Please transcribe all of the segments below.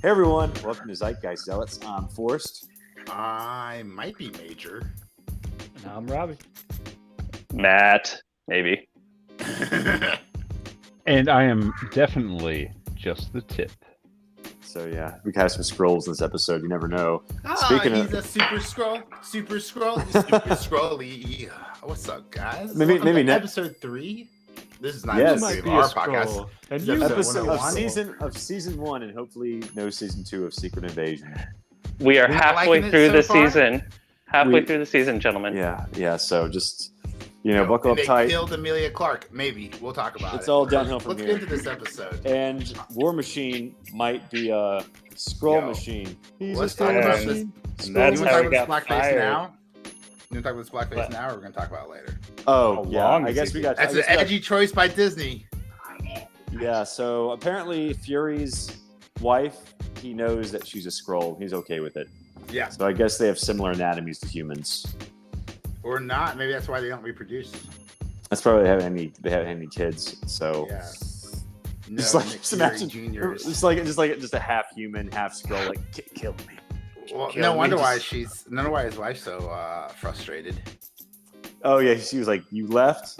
Hey everyone, welcome to Zeitgeist Zealots. I'm Forrest. I might be Major. And I'm Robbie. Matt, maybe. And I am definitely just the tip. So yeah, we got some scrolls in this episode. You never know. He's a super scroll, super scrolly. What's up, guys? Maybe episode 3. This is not Yes. episode 3 of our podcast. And This is Episode of 101. season 1, and hopefully no season 2 of Secret Invasion. We are We're halfway liking it through so the far? season. Through the season, gentlemen. Yeah. So just buckle up They tight. killed Emilia Clarke. Maybe we'll talk about it. It's all downhill from Let's here. get into this episode. And War Machine might be a scroll Yo, machine. He's let's a scroll talk about machine. And You that's want to how talk we about this got blackface fired. now? You want to talk about this blackface What? now, or we're going to talk about it later? Oh How yeah, long I is guess it? we got. That's I an guess we got- edgy choice by Disney. Yeah, so apparently Fury's wife, he knows that she's a scroll. He's okay with it. Yeah. So I guess they have similar anatomies to humans. Or not. Maybe that's why they don't reproduce. That's probably they haven't had any kids. So Yeah. No, just like Nick just Fury imagine, Juniors. just a half human, half scroll. Like kill me. Well, kill no me, wonder why just- his wife's so frustrated. Oh yeah, she was like, you left,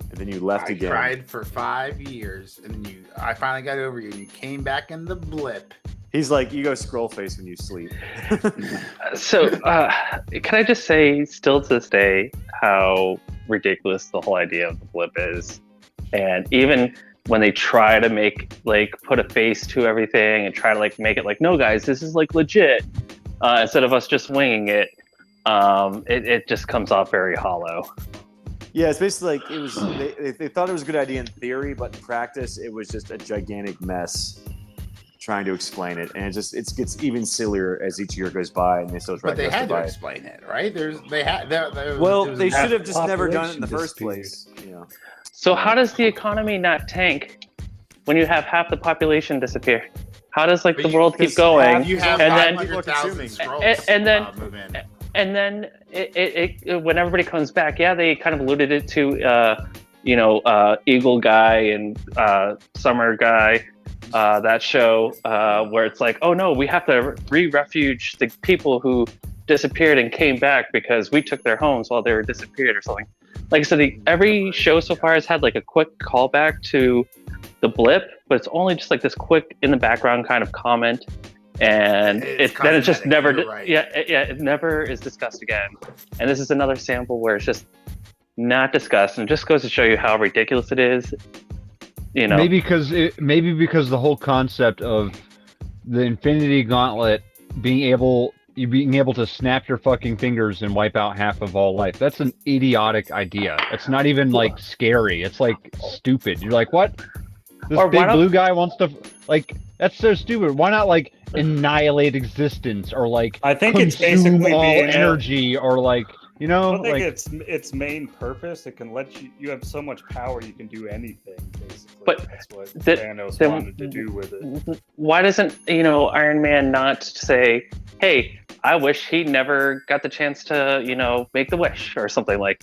and then you left I again. cried for 5 years, and I finally got over you. And you came back in the blip. He's like, you go scroll face when you sleep. So, can I just say, still to this day, how ridiculous the whole idea of the blip is, and even when they try to put a face to everything and try to make it no guys, this is legit, instead of us just winging it, it just comes off very hollow. Yeah, it's basically like it was. They thought it was a good idea in theory, but in practice, it was just a gigantic mess trying to explain it, and it gets even sillier as each year goes by, and they still try But they to had to justify it. explain it, right? Well, they should have just half never done it in the population first place. Yeah. So how does the economy not tank when you have half the population disappear? How does the world keep going? You have And then- 500,000 scrolls and then- move in. And then when everybody comes back, they kind of alluded it to, Eagle Guy and Summer Guy, that show where it's oh no, we have to re-refuge the people who disappeared and came back because we took their homes while they were disappeared or something. Like I said, every show so far has had a quick callback to the blip, but it's only just this quick in the background kind of comment. And It's then it just cosmetic, never, you're right. it never is discussed again. And this is another sample where it's just not discussed, and it just goes to show you how ridiculous it is. Maybe because the whole concept of the Infinity Gauntlet being able to snap your fucking fingers and wipe out half of all life. That's an idiotic idea. It's not even scary. It's stupid. You're what? This Or why big don't- blue guy wants to that's so stupid. Why not annihilate existence or I think it's consume basically all being energy or I think like its main purpose. It can let you have so much power you can do anything basically. But that's what that- Thanos then- wanted to do with it. Why doesn't Iron Man not say, "Hey, I wish he never got the chance to make the wish" or something where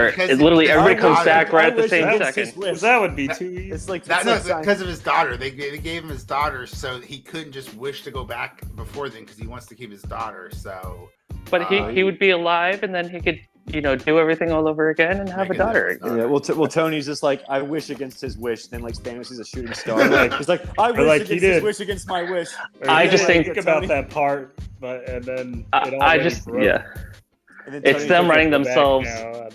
Because it literally his everybody comes daughter- back right at the wish same against second. his wish. That would be too easy. It's like Because of his daughter. They gave him his daughter, so he couldn't just wish to go back before then because he wants to keep his daughter. So, But he would be alive, and then he could do everything all over again and have a Make daughter. it- Yeah, well, Tony's just I wish against his wish. Then Thanos is a shooting star. He's I wish like he against his did. wish against my wish. Or I you just think think- about that part, and then it I already just broke. And then It's Tony them goes, running Go back themselves now.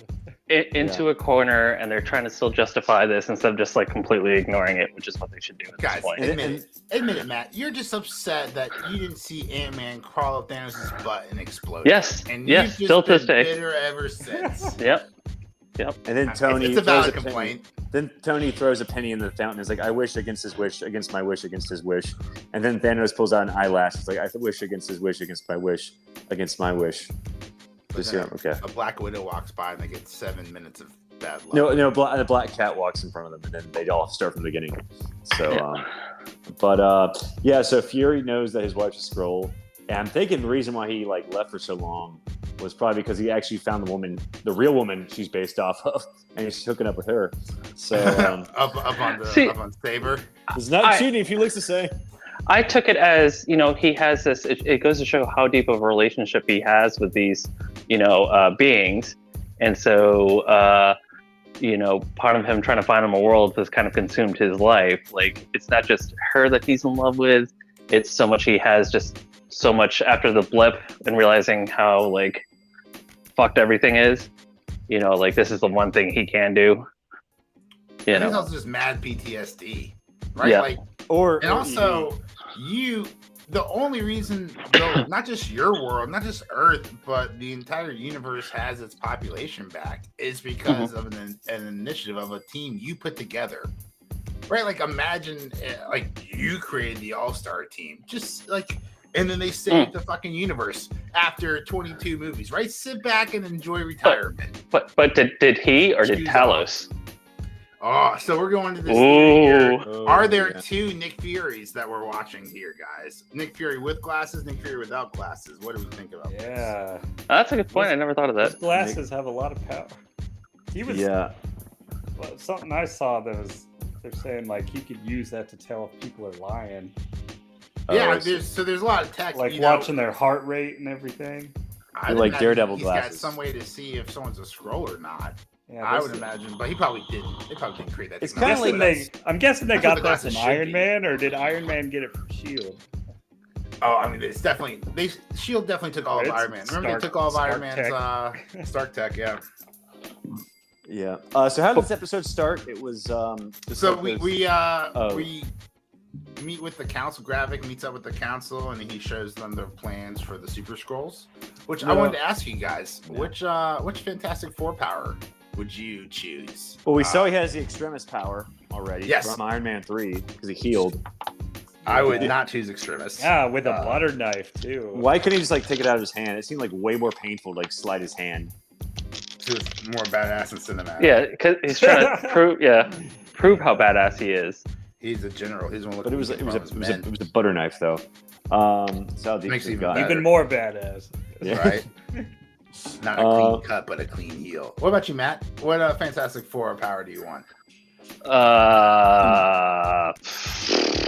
into a corner, and they're trying to still justify this instead of just completely ignoring it, which is what they should do at guys, this point. admit it, Matt. You're just upset that you didn't see Ant-Man crawl up Thanos' butt and explode. Yes, and yes, you've just still to been this day. bitter ever since. Yep. And then Tony it's a throws valid penny. complaint. Then Tony throws a penny in the fountain. He's I wish against his wish, against my wish, against his wish. And then Thanos pulls out an eyelash. It's I wish against his wish, against my wish, against my wish. Just, then okay. A Black Widow walks by and they get 7 minutes of bad luck. No, the black cat walks in front of them, and then they all start from the beginning. So, so Fury knows that his wife's a Skrull, and I'm thinking the reason why he left for so long was probably because he actually found the real woman she's based off of, and he's hooking up with her. So up on See- Saber. it's not cheating if he looks the same. I took it as, he has this. It goes to show how deep of a relationship he has with these, beings, and so part of him trying to find him a world has kind of consumed his life. Like, it's not just her that he's in love with; it's so much he has, just so much after the blip and realizing how like fucked everything is. Like, this is the one thing he can do. He's also just mad PTSD, right? Yeah. Like, and also the only reason, though, not just your world, not just Earth, but the entire universe has its population back is because of an initiative of a team you put together, right? Like, imagine like you created the All-Star team, just like, and then they saved the fucking universe after 22 movies, right? Sit back and enjoy retirement. But did he or did Talos? Oh, so we're going to this. Are there two Nick Furies that we're watching here, guys? Nick Fury with glasses, Nick Fury without glasses. What do we think about this? Yeah. That's a good point. I never thought of that. His glasses have a lot of power. He was. Yeah. Well, something I saw that was, they're saying like he could use that to tell if people are lying. Yeah, there's a lot of tech. Like watching their heart rate and everything. Like Daredevil he's glasses. He's got some way to see if someone's a Skrull or not. Yeah, I would imagine, but he probably didn't. They probably didn't create that. It's kind of like I'm guessing they got that from Iron be. Man, or did Iron Man get it from Shield? Oh, I mean, it's definitely Shield definitely took all of Iron Man. Remember, they took all of Iron Man's Stark Tech. Yeah. Yeah. So how did this episode start? It was so we meet with the council. Gravik meets up with the council, and he shows them their plans for the Super Skrulls. Which I wanted to ask you guys, which Fantastic Four power would you choose? Well, we saw he has the Extremis power already from Iron Man 3 because he healed. I would not choose Extremis. Yeah, with a butter knife too. Why couldn't he just like take it out of his hand? It seemed like way more painful to like slide his hand. So it's more badass than cinematic. Yeah, because he's trying to prove how badass he is. He's a general. He's one. But it was a butter knife though. So makes it even more badass. Yeah. Right. Not a clean cut, but a clean heel. What about you, Matt? What Fantastic Four power do you want?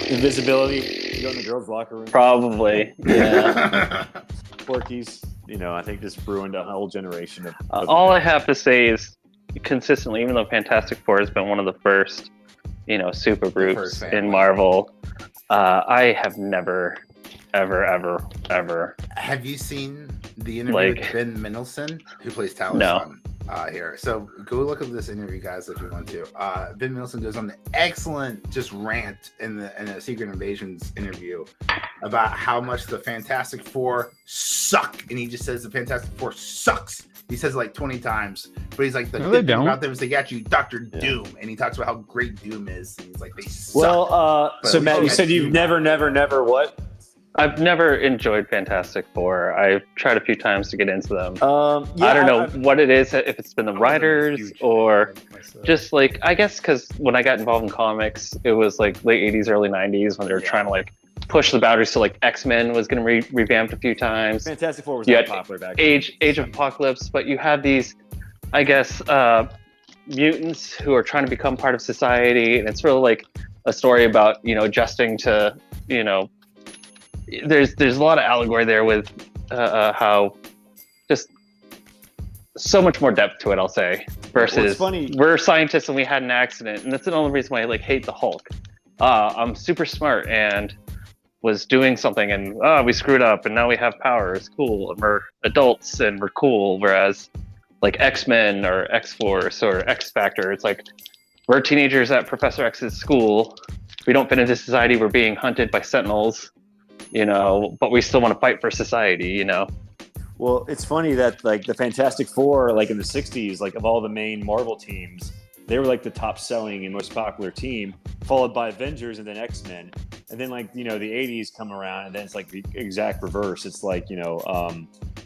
Invisibility. You go in the girls' locker room. Probably. Yeah. Porkies. I think this ruined a whole generation of. All I have to say is, consistently, even though Fantastic Four has been one of the first, super groups in Marvel, I have never, ever. Have you seen the interview with Ben Mendelsohn, who plays Talos? No. Here. So go look at this interview, guys, if you want to. Ben Mendelsohn goes on an excellent just rant in a Secret Invasions interview about how much the Fantastic Four suck, and he just says the Fantastic Four sucks. He says it like 20 times, but he's like, the good thing about them is they got you Dr. Doom, and he talks about how great Doom is, and he's like, they suck. Well, so Matt, you said you've never what? I've never enjoyed Fantastic Four. I've tried a few times to get into them. I don't know what it is, if it's been the writers or just like, I guess because when I got involved in comics, it was like late 80s, early 90s when they were trying to like push the boundaries. So like X-Men was going to revamped a few times. Fantastic Four was not popular back then. Age of Apocalypse, but you have these, I guess, mutants who are trying to become part of society, and it's really like a story about adjusting to There's a lot of allegory there with how just so much more depth to it, I'll say, versus we're scientists and we had an accident, and that's the only reason why I like hate the Hulk. I'm super smart and was doing something, and we screwed up, and now we have powers. Cool, and we're adults and we're cool. Whereas like X-Men or X-Force or X-Factor, it's like we're teenagers at Professor X's school. We don't fit into society. We're being hunted by Sentinels. But we still want to fight for society, Well, it's funny that like the Fantastic Four, like in the 60s, like of all the main Marvel teams, they were like the top selling and most popular team, followed by Avengers and then X-Men. And then like, the 80s come around, and then it's like the exact reverse. It's like,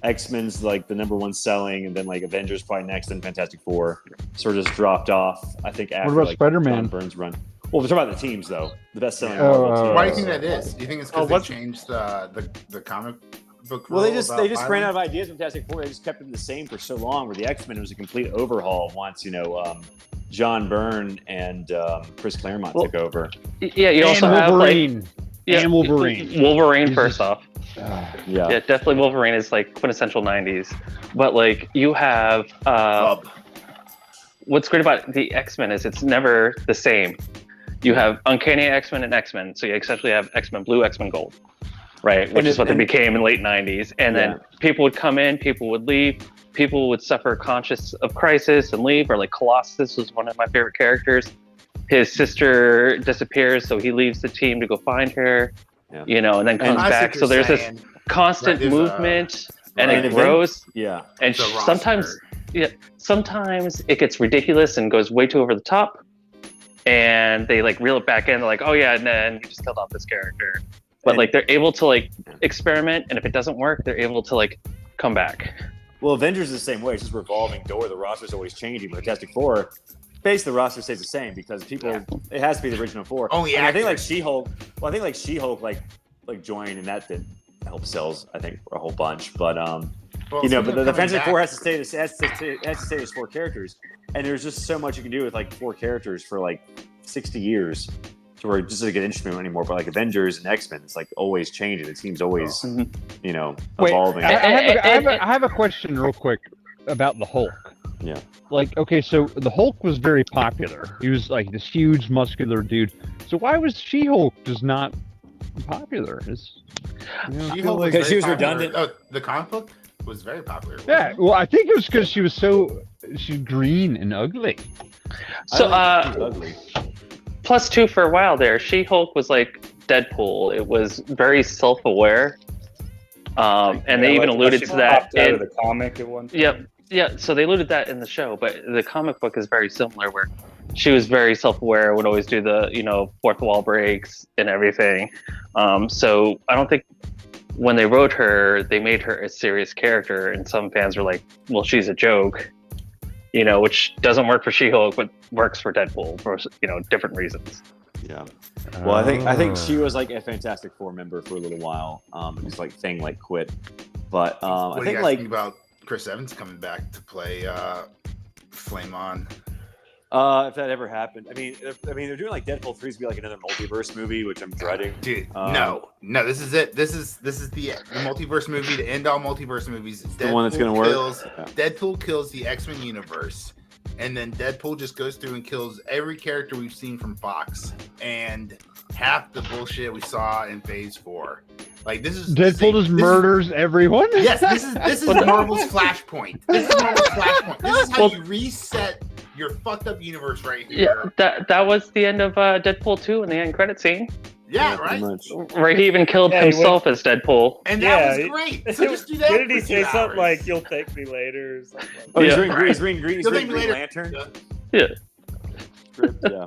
X-Men's like the number one selling, and then like Avengers probably next, and Fantastic Four sort of just dropped off, I think, after what about Spider-Man? John Byrne's run. Well, we're talking about the teams, though. The best-selling Marvel teams. Why do you think that is? Do you think it's because they changed the comic book? Well, they just ran out of ideas with Fantastic Four. They just kept them the same for so long. Where the X-Men was a complete overhaul once John Byrne and Chris Claremont took over. Yeah, you also have like Yeah, and Wolverine. Wolverine, He's first just- off. Yeah. Yeah, definitely Wolverine is like quintessential 90s. But like you have what's great about the X-Men is it's never the same. You have Uncanny X-Men and X-Men, so you essentially have X-Men Blue, X-Men Gold, right? Which is what they became in late 90s. And then people would come in, people would leave, people would suffer conscious of crisis and leave, or like Colossus was one of my favorite characters. His sister disappears, so he leaves the team to go find her, you know, and then comes back. So there's this constant movement, and it grows. Yeah. And sometimes it gets ridiculous and goes way too over the top. And they like reel it back in. They're like, oh yeah, and then you just killed off this character. But like they're able to like experiment, and if it doesn't work, they're able to like come back. Well, Avengers is the same way. It's just a revolving door. The roster's always changing. But Fantastic Four, basically the roster stays the same because people. It has to be the original four. Oh yeah. I think like She-Hulk. Well, I think like She-Hulk like joined, and that did help sales. I think for a whole bunch. But you know, but the Fantastic Four has to stay. Has to stay as four characters, and there's just so much you can do with like four characters for like 60 years. To where it just doesn't get interesting anymore, but like Avengers and X-Men, it's like always changing. It seems always, you know, evolving. I have a question real quick about the Hulk. Yeah. Like, okay, so the Hulk was very popular. He was like this huge, muscular dude. So why was She-Hulk just not popular? She-Hulk because she was popular. redundant. Oh, the comic book was very popular. Yeah, well, I think it was because she's green and ugly. So, ugly. +2 for a while there. She-Hulk was like Deadpool. It was very self-aware, and they even alluded to that in the comic at one. Yeah. So they alluded that in the show, but the comic book is very similar, where she was very self-aware, would always do the fourth wall breaks and everything. So I don't think when they wrote her, they made her a serious character, and some fans were like, "Well, she's a joke." Which doesn't work for She-Hulk, but works for Deadpool for different reasons. Yeah. Well, I think she was like a Fantastic Four member for a little while. It was like Thing like quit, but what I do think you guys like think about Chris Evans coming back to play Flame On? if that ever happened, I mean, they're doing like Deadpool 3 to be like another multiverse movie, which I'm dreading. Dude, no, this is it. This is the multiverse movie to end all multiverse movies. The one that's gonna work. Deadpool kills the X-Men universe, and then Deadpool just goes through and kills every character we've seen from Fox and half the bullshit we saw in Phase 4. Like this is Deadpool just murders everyone. Yes, this is Marvel's Flashpoint. This is how you reset your fucked up universe right here. Yeah, that was the end of Deadpool 2 in the end credit scene. Yeah, right? Where he even killed himself as Deadpool. And that was great. So just do that. Didn't he say something like, "You'll thank me later"? Or something like that? He's reading Green Lantern. Yeah. Yeah.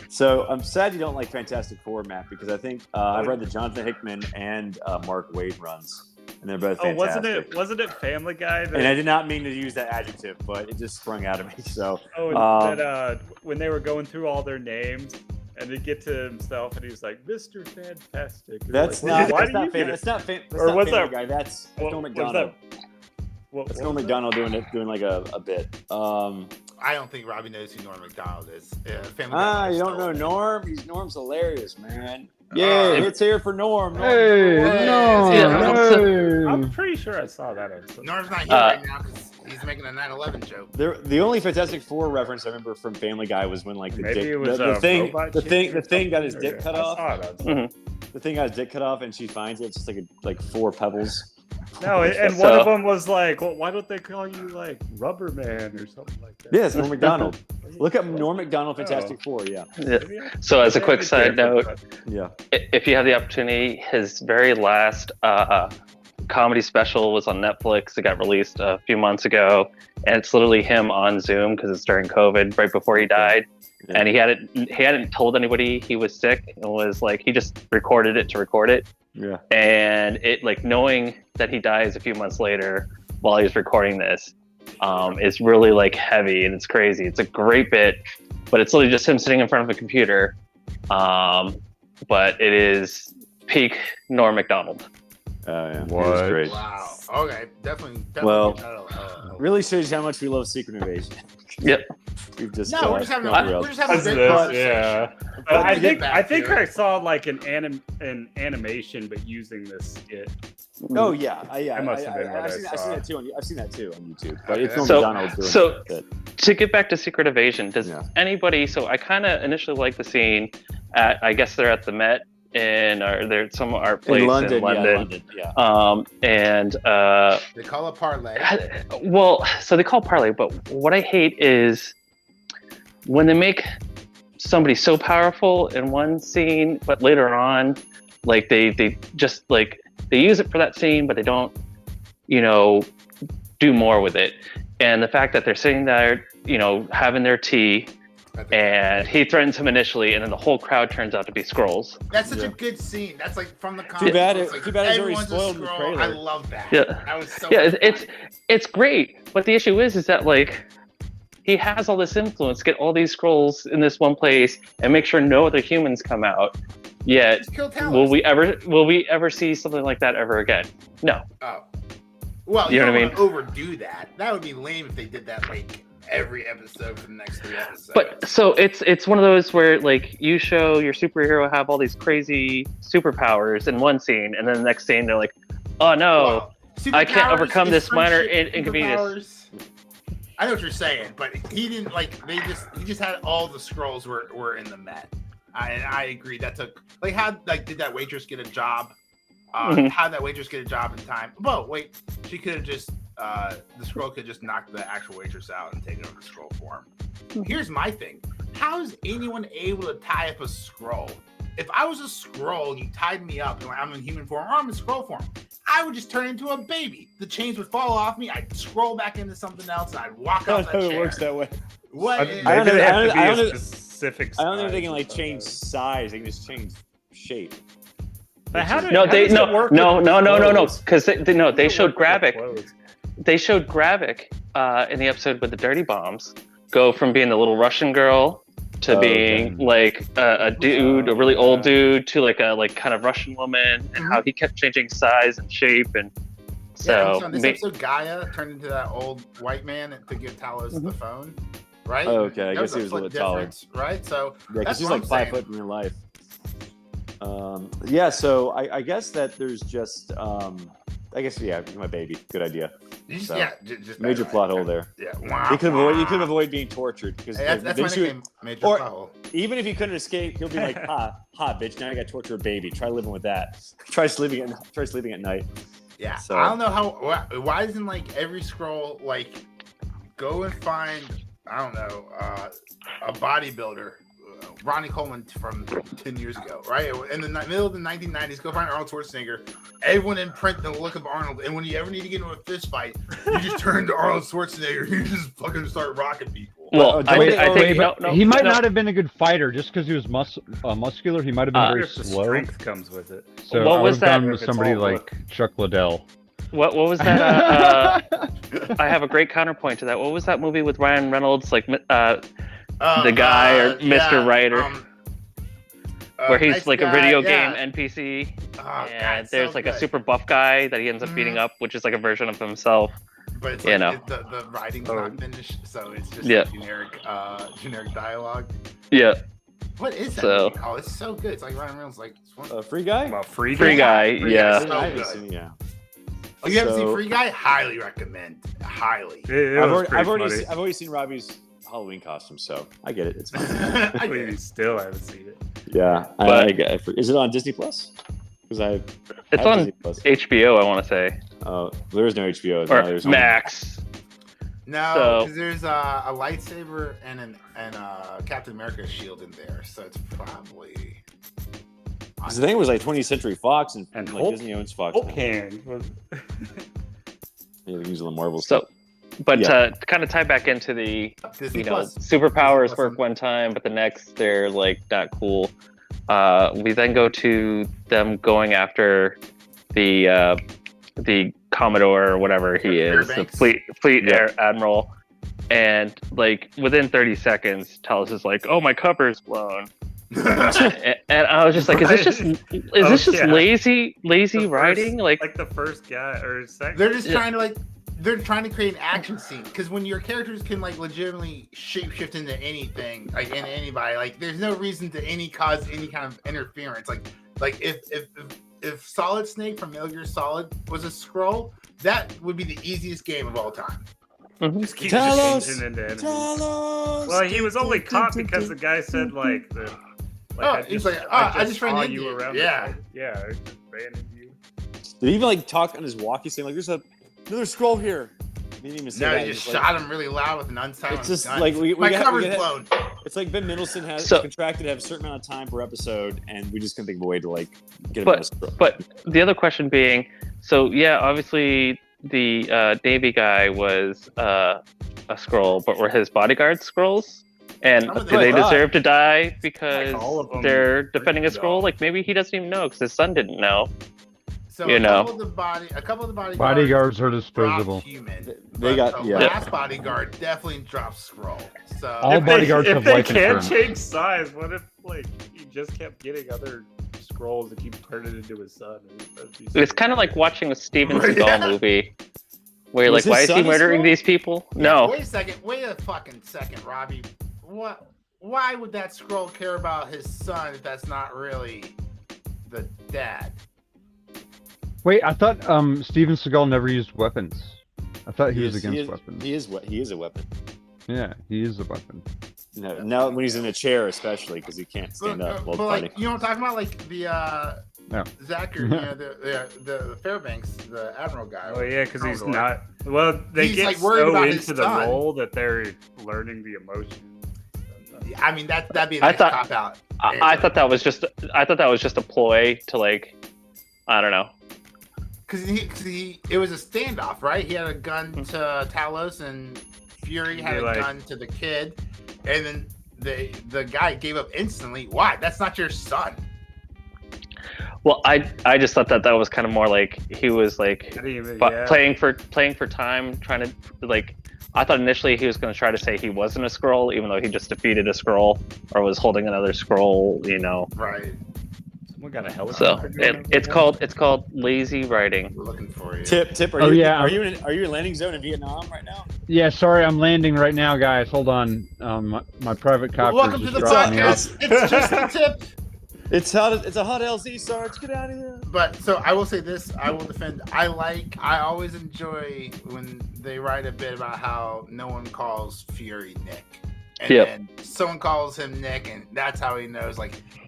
So I'm sad you don't like Fantastic Four, Matt, because I think I've read the Jonathan Hickman and Mark Waid runs, and they're both fantastic. Wasn't it Family Guy? And I did not mean to use that adjective, but it just sprung out of me. So when they were going through all their names, and they get to himself, and he's like, "Mr. Fantastic." That's not Family Guy. That's Norm Macdonald. That's Norm Macdonald doing like a bit. I don't think Robbie knows who Norm Macdonald is. You don't know Norm? Norm's hilarious, man. Yeah, it's here for Norm. I'm pretty sure I saw that episode. Norm's not here right now because he's making a 9/11 joke. The only Fantastic Four reference I remember from Family Guy was when like the thing got his dick cut off. The thing got his dick cut off, and she finds it. It's just like 4 pebbles. No, and one of them was like, well, why don't they call you like Rubber Man or something like that? Yeah, it's Norm Macdonald. Look up Norm Macdonald Fantastic Four, yeah. So as a quick side note, yeah, if you have the opportunity, his very last comedy special was on Netflix. It got released a few months ago, and it's literally him on Zoom because it's during COVID, right before he died. Yeah. And he hadn't told anybody he was sick, and was like, he just recorded it to record it. Yeah. And it, like, knowing that he dies a few months later while he's recording this, is really like heavy, and it's crazy. It's a great bit, but it's literally just him sitting in front of a computer. But it is peak Norm Macdonald. Yeah, it was What? great. Wow. Okay, definitely. Well, really shows you how much we love Secret Invasion. Yep. We're just having a great conversation. Yeah. But I think I saw like an animation, but using this skit. Oh yeah, yeah. That must have been what I I've saw. seen that too. I've seen that too on YouTube. But it's Okay. only Donald doing it. To get back to Secret Invasion, does Yeah. anybody? So I kind of initially liked the scene. I guess they're at the Met or they're some art place In London. Yeah. And they call it parlay. well, so they call it parlay, but what I hate is when they make somebody so powerful in one scene, but later on, like they just like they use it for that scene, but they don't, do more with it. And the fact that they're sitting there, having their tea, and he threatens him initially, and then the whole crowd turns out to be Skrulls. That's such a good scene. That's like from the comic. Too bad it's it's already everyone's a spoiled in the Skrull. trailer. I love that. Yeah. That was so It's great, but the issue is that like he has all this influence, get all these Skrulls in this one place, and make sure no other humans come out. Yet, Just kill Talos. will we ever see something like that ever again? No. Oh. Well, You know don't what I want to overdo that. That would be lame if they did that like every episode for the next 3 episodes. But so it's one of those where like you show your superhero have all these crazy superpowers in one scene, and then the next scene they're like, oh no, I can't overcome this minor inconvenience. I know what you're saying, but he didn't like. He just had all the Skrulls were in the Met. And I agree. That took did that waitress get a job? How that waitress get a job in time? Well, wait, she could have just the Skrull could just knock the actual waitress out and take over Skrull form. Here's my thing: how is anyone able to tie up a Skrull? If I was a Skrull and you tied me up and I'm in human form or I'm in Skrull form, I would just turn into a baby. The chains would fall off me. I'd scroll back into something else and I'd walk out that chair. It works that way. What? Maybe I don't they know- have to be I a don't know- specific. I don't think they size can like or change something. size. They can just change shape. But how does No, it work with no, clothes? because they How does it showed work with Gravik. clothes? They showed Gravik in the episode with the dirty bombs go from being the little Russian girl to being like a dude, a really old dude, to like a kind of Russian woman, and how he kept changing size and shape, and so in this episode, Gaia turned into that old white man to give Talos the phone, right? Oh, okay. I That guess he was a foot little taller. difference, right? So Yeah, that's because she's what like I'm 5 saying. foot in real life. Yeah, so I guess that there's just I guess my baby. Good idea. So, Just major that, plot right? hole there. Yeah, You could avoid being tortured because Hey, that's my nickname, major or- plot hole. even if he couldn't escape, he'll be like, ha, bitch. Now I got to torture a baby. Try living with that. Try sleeping at night. Yeah, So- I don't know why isn't like every Skrull like go and find I don't know a bodybuilder, Ronnie Coleman from 10 years ago, right? In the middle of the 1990s, go find Arnold Schwarzenegger. Everyone imprint the look of Arnold, and when you ever need to get into a fist fight, you just turn to Arnold Schwarzenegger. You just fucking start rocking people. well, I think he might not have been a good fighter just because he was muscular. He might have been very If the slow. strength comes with it. So What I was would have that? gone with If it's somebody all like Chuck Liddell. What was that? I have a great counterpoint to that. What was that movie with Ryan Reynolds, like the guy or Mr. Writer, where he's nice like guy, a video yeah. game NPC, Oh, and God, there's so like a good. super buff guy that he ends up beating up, which is like a version of himself. But it's you like know. the writing's not finished, so it's just Yeah. generic dialogue. Yeah, What is that? So- movie? Oh, it's so good. It's like Ryan Reynolds, like it's one. Free Guy? About free Free Guy. Free Yeah. Guy. So I haven't good. seen it, yeah. Oh, you haven't seen So- Free Guy? Highly recommend. Highly. I've already seen Robbie's Halloween costume, so I get it. It's fine. I get it. Still haven't seen it. Yeah, But- is it on Disney Plus? Because It's on HBO, I want to say, there is no HBO. or There's Max. No, So- because there's a lightsaber and Captain America's shield in there, so it's probably. The thing was like 20th Century Fox and And like Hulk- Disney owns Fox. Hulk now. can. Yeah, they use the Marvel So, stuff. but Yeah. to kind of tie back into the Disney you know, Plus. superpowers Disney Plus work one time, but the next they're like not cool. We then go to them going after the Commodore or whatever he is, the Fairbanks. fleet Yeah. air admiral, and like within 30 seconds, Talos is like, "Oh, my cover's blown," And I was just like, is this just lazy writing? Like the first guy or second. They're just trying to they're trying to create an action scene because when your characters can legitimately shapeshift into anything, like into anybody, like there's no reason to cause any kind of interference. Like if Solid Snake from Metal Gear Solid was a scroll, that would be the easiest game of all time. Mm-hmm. Just keep changing into enemies. Well, he was only caught because the guy said I just ran into you around. Yeah, I just ran into you. Did he even talk on his walkie, saying there's another scroll here? He didn't even say that. He just shot him really loud with an unsilenced It's just gun. My cover's blown. It's like Ben Mendelsohn has contracted to have a certain amount of time per episode, and we just couldn't think of a way to get him on a scroll. But the other question being, so yeah, obviously the Davy guy was a scroll, but were his bodyguards scrolls? And do they deserve to die because they're defending a scroll? Maybe he doesn't even know because his son didn't know. So a couple of the bodyguards are disposable. Last bodyguard definitely drops scroll. So all bodyguards have life insurance. If they can't change size, what if he just kept getting other scrolls to keep turning into his son? It's kind of like watching a Steven Seagal movie. Where you're why is he murdering these people? No. Wait a fucking second, Robbie. What? Why would that scroll care about his son if that's not really the dad? Wait, I thought Steven Seagal never used weapons. I thought he was against weapons. He is a weapon. Yeah, he is a weapon. No, now when he's in a chair, especially because he can't stand up while fighting. You know what I'm talking about? Zachary, the Fairbanks, the Admiral guy. Oh yeah, because he's not. Well, they get so into the role that they're learning the emotion. I mean that'd be a nice cop out. I thought that was just a ploy to I don't know. Because it was a standoff, right? He had a gun to Talos, and Fury had a gun to the kid, and then the guy gave up instantly. Why? That's not your son. Well, I just thought that was kind of more he was playing for time, trying to I thought initially he was going to try to say he wasn't a scroll, even though he just defeated a scroll or was holding another scroll, Right. We got a helicopter. So it's called lazy writing. We're looking for you. Tip. Are you in landing zone in Vietnam right now? Yeah, sorry, I'm landing right now, guys. Hold on. My private copter. Welcome to the podcast. It's just a tip. It's a hot LZ, Sarge. Get out of here. But so I will say this. I will defend. I always enjoy when they write a bit about how no one calls Fury Nick. And then someone calls him Nick, and that's how he knows.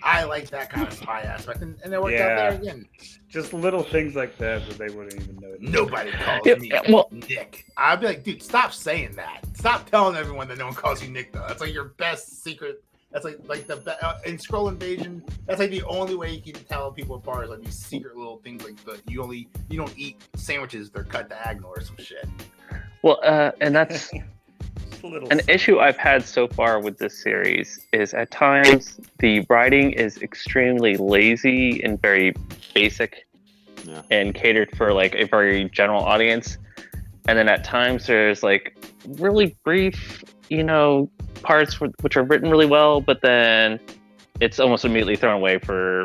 I like that kind of spy aspect, and it worked out there again. Just little things like that they wouldn't even know. Nobody calls me Nick. I'd be like, dude, stop saying that. Stop telling everyone that no one calls you Nick. Though that's your best secret. That's in Scroll Invasion. That's the only way you can tell people apart is these secret little things you don't eat sandwiches. They're cut diagonal or some shit. Well, and that's. An issue I've had so far with this series is at times the writing is extremely lazy and very basic and catered for a very general audience. And then at times there's really brief, parts which are written really well, but then it's almost immediately thrown away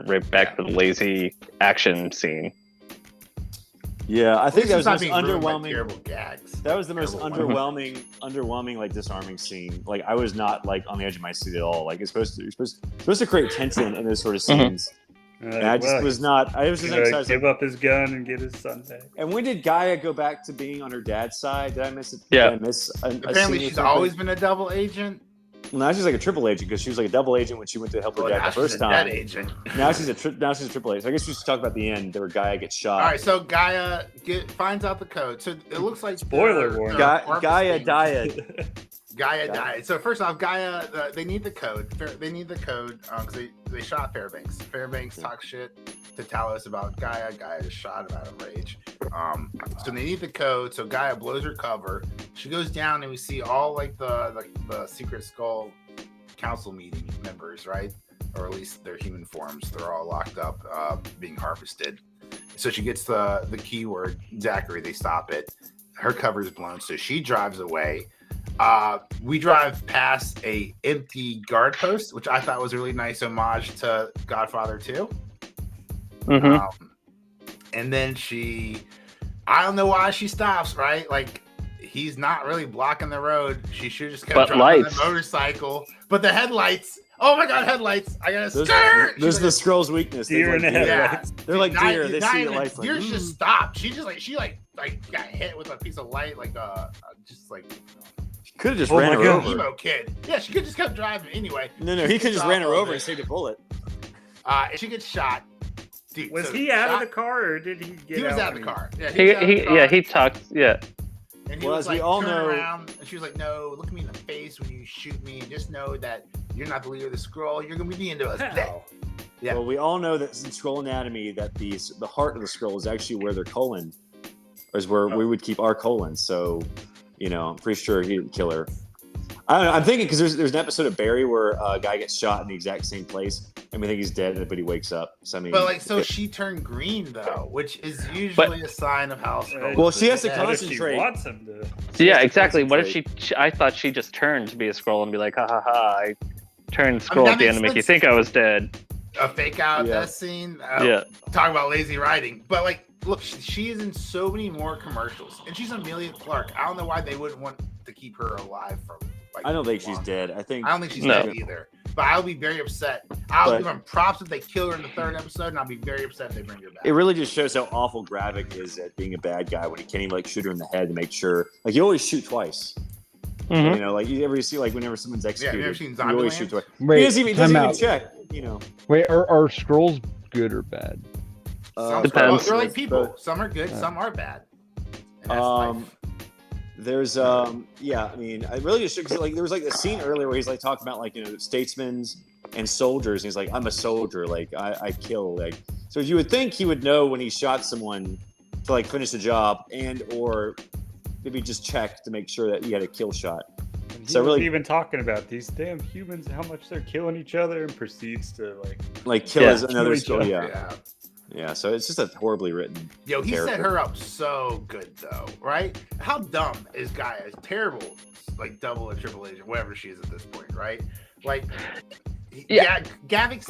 right back to the lazy action scene. Yeah, I think that was the most underwhelming. Terrible gags. That was the most underwhelming, disarming scene. I was not on the edge of my seat at all. You're supposed to create tension in those sort of scenes. And I just was not. I was just excited. Give up his gun and get his son back. And when did Gaia go back to being on her dad's side? Did I miss it? Yeah. Did I miss Apparently, she's always been a double agent. Well, now she's a triple agent because she was a double agent when she went to help her dad the first time. Agent. Now she's a triple agent. So I guess we should talk about the end where Gaia gets shot. All right, so Gaia finds out the code. So it looks like spoiler warning. Gaia died. Gaia died. So first off, Gaia, they need the code. They need the code because they shot Fairbanks. Fairbanks talks shit to Talos about Gaia. Gaia just shot him out of rage. So they need the code. So Gaia blows her cover. She goes down and we see all the Secret Skull council meeting members, right? Or at least their human forms. They're all locked up, being harvested. So she gets the keyword Zachary. They stop it. Her cover is blown, so she drives away. we drive past a empty guard post, which I thought was a really nice homage to Godfather 2. Mm-hmm. And then I don't know why she stops, right? Like, he's not really blocking the road. She should just kept driving the motorcycle. But the headlights, oh my God, headlights. I gotta start. There's the Skrull's weakness. Deer in the headlights. They're like deer. They see the lights. Deer just stopped. She got hit with a piece of light, just like. Could have just ran her over. Emo kid. Yeah, she could just kept driving anyway. No, he could just ran her over and saved a bullet. And she gets shot. Dude, was he out of the car or did he get out? He was out of the car. Yeah, he talked. Yeah. And he was like, turn around, and she was like, "No, look me in the face when you shoot me. Just know that you're not the leader of the Skrull. You're gonna be the end of us." Yeah. Well, we all know that in Skrull anatomy, that the heart of the Skrull is actually where their colon is, where we would keep our colon. So, I'm pretty sure he didn't kill her. I don't know. I'm thinking because there's an episode of Barry where a guy gets shot in the exact same place, and we think he's dead, but he wakes up. So I mean, but she turned green though, which is usually a sign of how. Well, she has to concentrate. She wants him to. Yeah, exactly. What if she? I thought she just turned to be a Skrull and be like, "Ha ha ha! I turned Skrull at the end to make you think I was dead." A fake out that scene. Talk about lazy writing, but look, she is in so many more commercials, and she's Amelia Clark. I don't know why they wouldn't want to keep her alive from. I don't think she's dead. I don't think she's dead either. But I'll be very upset. I'll give them props if they kill her in the 3rd episode, and I'll be very upset if they bring her back. It really just shows how awful Gravik is at being a bad guy when he can't even shoot her in the head to make sure. Like, you always shoot twice. Mm-hmm. You ever see whenever someone's executed, you ever seen you always shoot twice. Wait, he doesn't even check. Wait, are Skrulls good or bad? Depends. They're like people. Some are good, some are bad. And that's life. There's I really just there was a scene earlier where he's talking about statesmen and soldiers, and he's like, I'm a soldier, I kill, so you would think he would know when he shot someone to finish the job, and or maybe just check to make sure that he had a kill shot. And he was even talking about these damn humans, how much they're killing each other, and proceeds to kill another Skrull. Yeah, so it's just a horribly written. He set her up so good, though, right? How dumb is Gaia? Is terrible, double or triple agent, whatever she is at this point, right? Gravik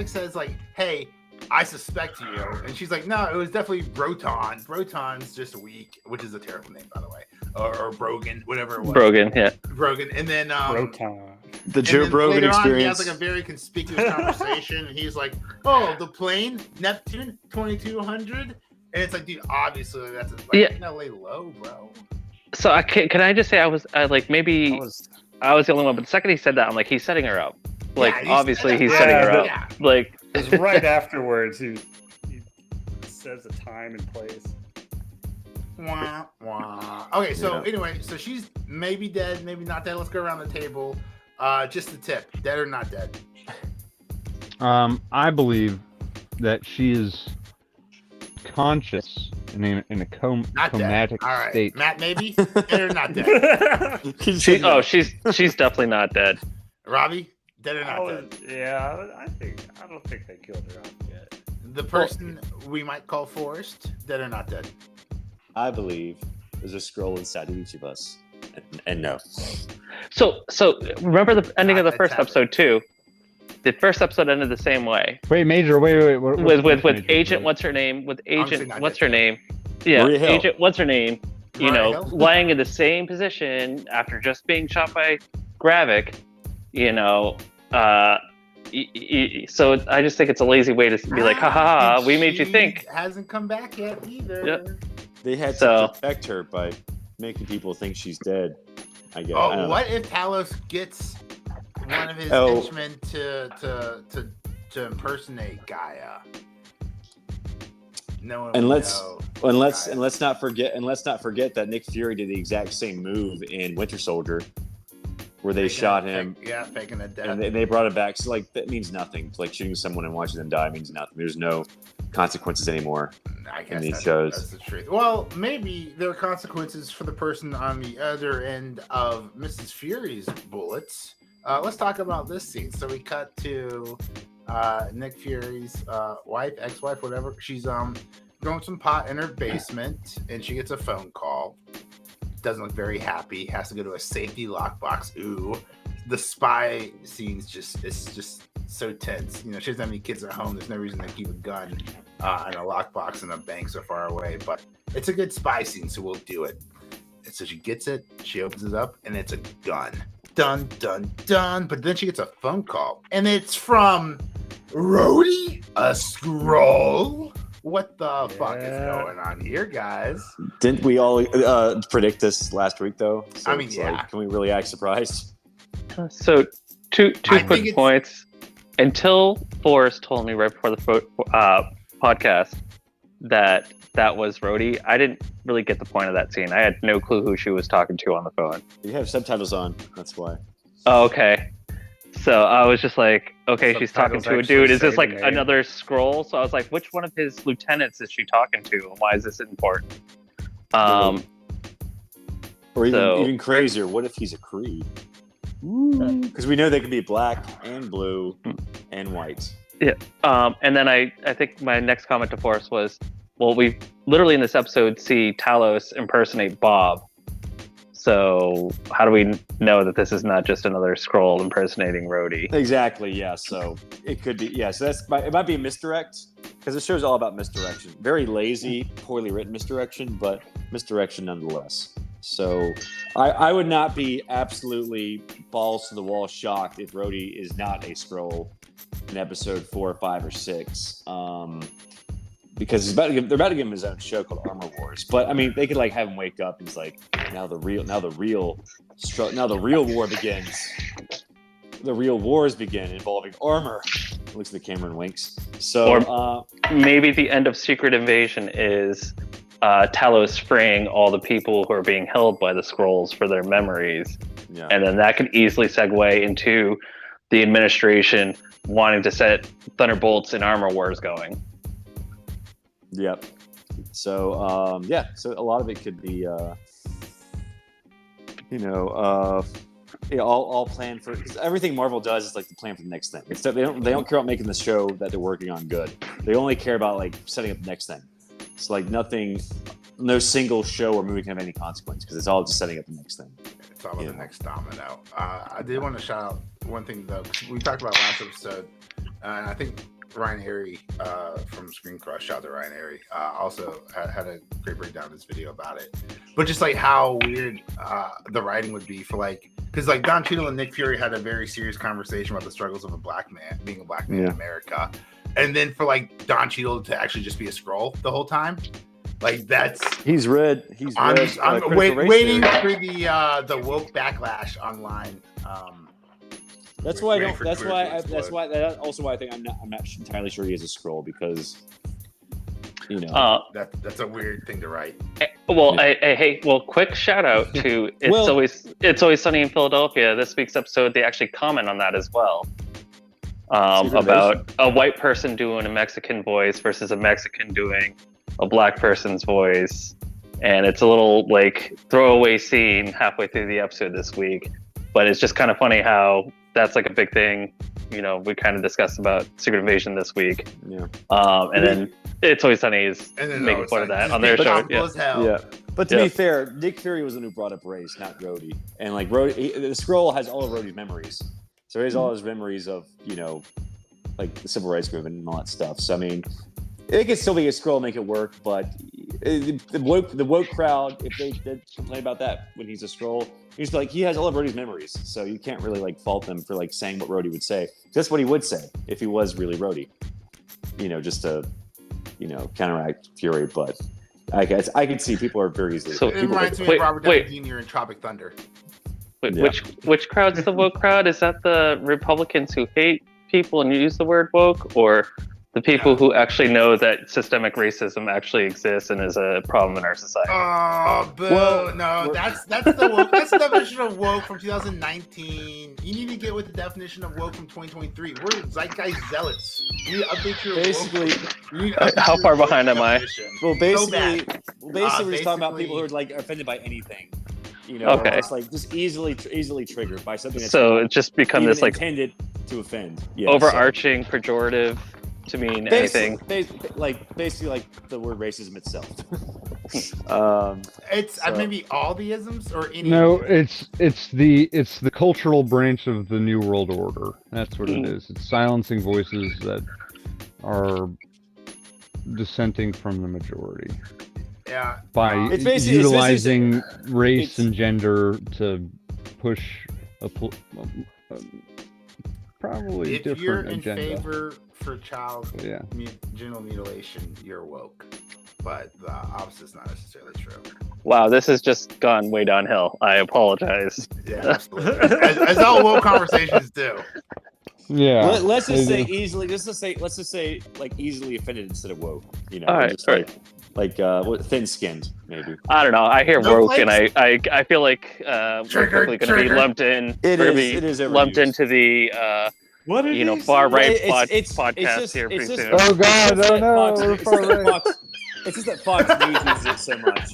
says, hey, I suspect you. And she's like, no, it was definitely Broton. Broton's just weak, which is a terrible name, by the way. Or Brogan, whatever it was. Brogan, yeah. Brogan. And then Broton. The Joe Brogan experience. He has a very conspicuous conversation, and he's like, "Oh, the plane, Neptune, 2200," and it's like, dude, obviously that's no lay low, bro. So can I just say I was maybe I was the only one, but the second he said that, I'm like, he's setting her up. Obviously he's setting her up. Yeah. Because right afterwards he says the time and place. Wah, wah. Okay, so anyway, so she's maybe dead, maybe not dead. Let's go around the table. Just the tip, dead or not dead? I believe that she is conscious in a comatic state. Matt, maybe dead or not dead? She's definitely not dead. Robbie, dead or not dead? Yeah, I don't think they killed her off yet. The person we might call Forrest, dead or not dead? I believe there's a Skrull inside of each of us, and no. So remember the ending of the first episode too. The first episode ended the same way. Wait, Major. Wait. With Agent, what's her name? With Agent, what's her name? Yeah, Agent, what's her name? Lying in the same position after just being shot by Gravik. So I just think it's a lazy way to be like, haha, we made you think. Hasn't come back yet either. Yep. They had to protect her by making people think she's dead. I guess. Oh, what if Talos gets one of his henchmen to impersonate Gaia? No one. And let's not forget that Nick Fury did the exact same move in Winter Soldier, where they shot him. Faking a death. And they brought it back. So that means nothing. Shooting someone and watching them die means nothing. There's no consequences anymore. I guess that's the truth. Well, maybe there are consequences for the person on the other end of Mrs. Fury's bullets. Let's talk about this scene. So we cut to Nick Fury's wife, ex-wife, whatever. She's growing some pot in her basement, and she gets a phone call. doesn't look very happy. Has to go to a safety lockbox. Ooh, the spy scene's just so tense. You know, she doesn't have any kids at home. There's no reason to keep a gun in a lockbox in a bank so far away. But it's a good spy scene, so we'll do it. And so she gets it. She opens it up, and it's a gun. Dun dun dun. But then she gets a phone call, and it's from Rhodey, a Skrull. What the fuck is going on here, guys? Didn't we all predict this last week, though? So I mean, yeah. Like, can we really act surprised? So two quick points. Until Forrest told me right before the podcast that was Rhodey, I didn't really get the point of that scene. I had no clue who she was talking to on the phone. You have subtitles on, that's why. Oh, okay. So I was just like, okay, she's talking to a dude. Is this like another Skrull? So I was like, which one of his lieutenants is she talking to, and why is this important? Or even crazier, what if he's a Kree? Because we know they can be black and blue and white. Yeah. And then I think my next comment to Forrest was, well, we literally in this episode see Talos impersonate Bob. So how do we know that this is not just another Skrull impersonating Rhodey? Exactly, yeah. So it could be, yeah. So it might be a misdirect, because the show's all about misdirection. Very lazy, poorly written misdirection, but misdirection nonetheless. So I would not be absolutely balls to the wall shocked if Rhodey is not a Skrull in episode 4 or 5 or 6. Because they're about to give him his own show called Armor Wars. But I mean, they could like have him wake up and he's like, now the real war begins. The real wars begin involving armor. Looks at the camera and winks. So or maybe the end of Secret Invasion is Talos freeing all the people who are being held by the Skrulls for their memories. Yeah. And then that could easily segue into the administration wanting to set Thunderbolts and Armor Wars going. Yep. So so a lot of it could be all planned for, because everything Marvel does is like the plan for the next thing. Except they don't care about making the show that they're working on good. They only care about like setting up the next thing. It's like no single show or movie can have any consequence, because it's all just setting up the next thing. It's all about the next domino. I did want to shout out one thing though. We talked about last episode, and I think Ryan Airy from Screen Crush, shout out to Ryan Airy, also had a great breakdown of this video about it. But just like how weird the writing would be for like, because like Don Cheadle and Nick Fury had a very serious conversation about the struggles of being a black man in America, and then for like Don Cheadle to actually just be a Skrull the whole time, like he's red. I'm waiting for the woke backlash online. That's why I think I'm not entirely sure he is a Skrull, because that's a weird thing to write. Quick shout out to It's Always Sunny in Philadelphia. This week's episode, they actually comment on that as well. About a white person doing a Mexican voice versus a Mexican doing a black person's voice. And it's a little like throwaway scene halfway through the episode this week. But it's just kind of funny how that's like a big thing. You know, we kind of discussed about Secret Invasion this week. Yeah. And then It's Always Sunny is making fun of that on their show. Yeah. But to be fair, Nick Fury was the one who brought up race, not Rhodey. And like Rhodey, the Skrull has all of Rhodey's memories. So he has all his memories of, like the Civil Rights Movement and all that stuff. So I mean, it could still be a Skrull and make it work, but the woke crowd, if they did complain about that when he's a Skrull, he's like, he has all of Rhodey's memories, so you can't really like fault them for like saying what Rhodey would say. That's what he would say if he was really Rhodey, just to counteract Fury. But I guess I could see people are very easily. So it reminds me of Robert Downey Jr. in Tropic Thunder. Which crowd's the woke crowd? Is that the Republicans who hate people and use the word woke, or the people who actually know that systemic racism actually exists and is a problem in our society? Oh, boo! Well, no, that's the woke. That's the definition of woke from 2019. You need to get with the definition of woke from 2023. We're zeitgeist zealots. You need to update your how far behind am I? Well, basically, we're just talking about people who are like offended by anything. Okay. It's like just easily triggered by something. That's it just become this like intended to offend. Yeah, overarching pejorative to mean anything. Basically, like the word racism itself. It's maybe all the isms or any. No, it's the cultural branch of the New World Order. That's what it is. It's silencing voices that are dissenting from the majority. Yeah. By utilizing race and gender to push a probably if different you're in agenda. favor for child genital mutilation, you're woke. But the opposite is not necessarily true. Wow, this has just gone way downhill. I apologize. Yeah, absolutely. as all woke conversations do. Yeah. Let's just say easily. Let's just say like easily offended instead of woke. You know, all right, just like thin-skinned maybe. I don't know. I hear No woke, and I feel like we're quickly going to be lumped in. It is lumped into the far right podcast here pretty soon. Oh God! Oh no! We're far right. It's just that Fox News uses it so much.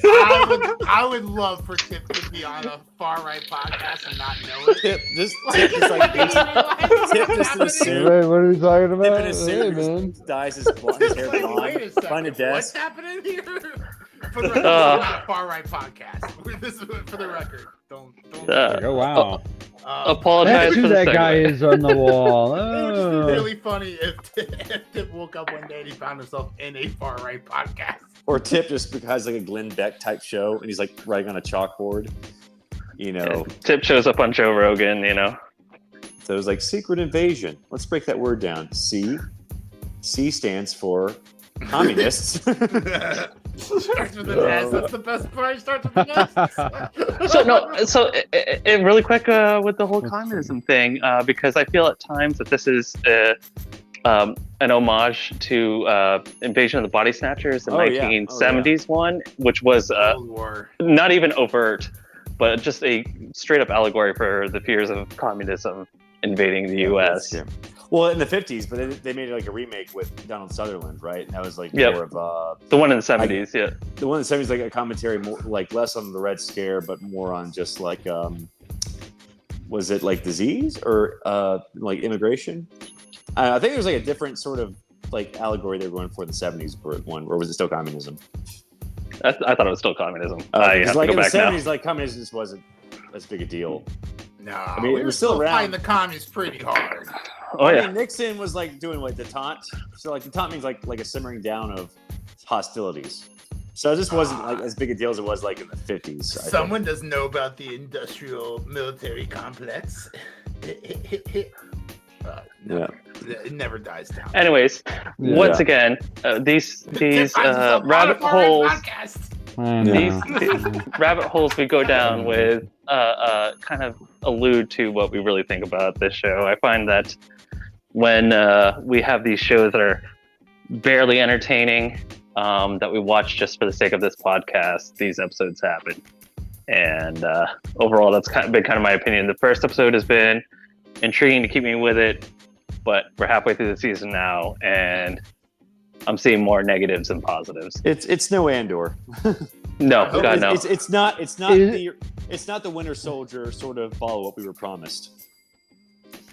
I would love for Tip to be on a far right podcast and not know it. Tip just in a suit. Wait, what are you talking about? Tip in a suit, just dyes his hair blonde. Wait a second. Find a desk. What's happening here? For the record, it's not a far right podcast. This is for the record. Don't. Oh wow! Apologize for that the guy segue. is on the wall. It would just be really funny if Tip woke up one day and he found himself in a far right podcast. Or Tip just has like a Glenn Beck type show, and he's like writing on a chalkboard. You know, Tip shows up on Joe Rogan. You know, so it was like secret invasion. Let's break that word down. C stands for communists. Starts with an S. That's the best part. Starts with an S. So really quick with the whole communism thing, because I feel at times that this is an homage to Invasion of the Body Snatchers, the 1970s one, which was not even overt, but just a straight up allegory for the fears of communism invading the U.S. Yeah. Well, in the 50s, but they made like a remake with Donald Sutherland, right? And that was like more of the one in the 70s, the one in the 70s, like a commentary, more like less on the Red Scare, but more on just like, was it like disease or like immigration? I think there was like a different sort of like allegory they were going for in the 70s one, or was it still communism? I thought it was still communism. I have like to go in back the 70s, now. like communism just wasn't as big a deal. No, I mean, we were still fighting the commies pretty hard. Oh yeah. I mean, Nixon was like doing like the taunt. So like the taunt means like a simmering down of hostilities. So this wasn't like as big a deal as it was like in the 50s. Someone doesn't know about the industrial military complex. It never dies down. Anyways, once again, these rabbit holes. These rabbit holes we go down with kind of allude to what we really think about this show. I find that when we have these shows that are barely entertaining, that we watch just for the sake of this podcast, these episodes happen. And overall, that's been kind of my opinion. The first episode has been intriguing to keep me with it, but we're halfway through the season now, and I'm seeing more negatives than positives. It's no Andor. No, God no. It's not the Winter Soldier sort of follow up we were promised.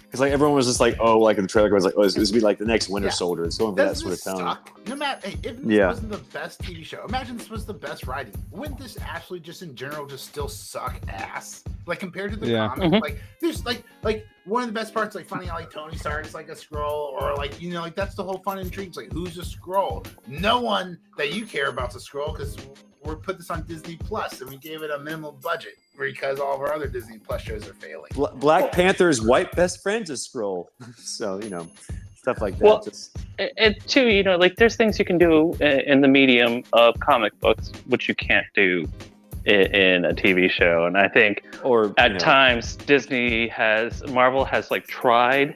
Because like everyone was just like, oh, like in the trailer, was like, oh, this would be like the next Winter Soldier. It's going for that sort of tone. No matter if this wasn't the best TV show, imagine this was the best writing. Wouldn't this actually just in general just still suck ass? Like compared to the comics, like there's like one of the best parts, like finding out like Tony Stark's like a Skrull, or like like that's the whole fun intrigue. It's like who's a Skrull? No one that you care about's a Skrull because we put this on Disney Plus and we gave it a minimal budget because all of our other Disney Plus shows are failing. Black Panther's white best friend's a Skrull, so stuff like that. Well, and too, like there's things you can do in the medium of comic books which you can't do in a TV show, and I think at times Marvel has like tried